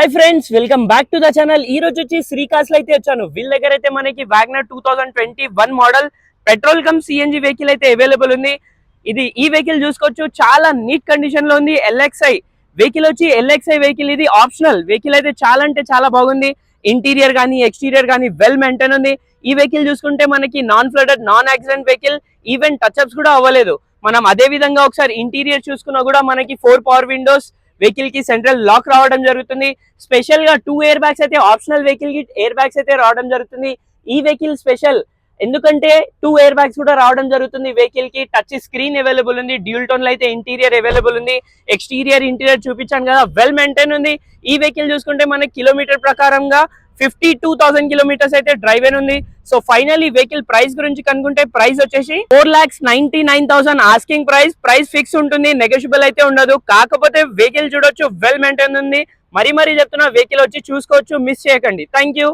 Hi friends, welcome back to the channel. ఈ రోజు వచ్చి శ్రీకాస్ లో అయితే వచ్చాను. వీళ్ళ దగ్గర అయితే మనకి Wagner 2021 model petrol come CNG vehicle అయితే అవైలబుల్ ఉంది. ఈ వెహికల్ చూసుకోవచ్చు, చాలా నీట్ కండిషన్ లో ఉంది. ఎల్ఎక్స్ఐ వెహికల్ వచ్చి ఎల్ఎక్స్ఐ వెహికల్, ఇది ఆప్షనల్ వెహికల్ అయితే చాలా అంటే చాలా బాగుంది. ఇంటీరియర్ కానీ ఎక్స్టీరియర్ కానీ వెల్ మెయింటైన్ ఉంది. ఈ వెహికల్ చూసుకుంటే మనకి non flooded non accident vehicle, even touch-ups కూడా అవ్వలేదు. మనం అదే విధంగా ఒకసారి ఇంటీరియర్ చూసుకున్నా కూడా మనకి 4 పవర్ విండోస్, వెహికల్ కి సెంట్రల్ లాక్ రావడం జరుగుతుంది. స్పెషల్ గా 2 ఎయిర్ బ్యాగ్స్ అయితే ఆప్షనల్ వెహికల్ కి ఎయిర్ బ్యాగ్స్ అయితే రావడం జరుగుతుంది. ఈ వెహికల్ స్పెషల్ ఎందుకంటే 2 ఎయిర్ బ్యాగ్స్ కూడా రావడం జరుగుతుంది. వెహికల్ కి టచ్ స్క్రీన్ అవైలబుల్ ఉంది. డ్యూల్ టోన్ లో అయితే ఇంటీరియర్ అవైలబుల్ ఉంది. ఎక్స్టీరియర్ ఇంటీరియర్ చూపించాను కదా, వెల్ మెయింటైన్ ఉంది. ఈ వెహికల్ చూసుకుంటే మనకి కిలోమీటర్ ప్రకారంగా 52,000 కిలోమీటర్స్ అయితే డ్రైవ్ అయిన ఉంది. సో ఫైనల్ ఈ వెహికల్ ప్రైస్ గురించి కనుక్కుంటే ప్రైస్ వచ్చేసి 4,99,000 ఆస్కింగ్ ప్రైస్ ఫిక్స్ ఉంటుంది, నెగోషియబుల్ అయితే ఉండదు. కాకపోతే వెహికల్ చూడొచ్చు, వెల్ మెయింటైన్ ఉంది. మరీ చెప్తున్నా, వెహికల్ వచ్చి చూసుకోవచ్చు, మిస్ చేయకండి. Thank you.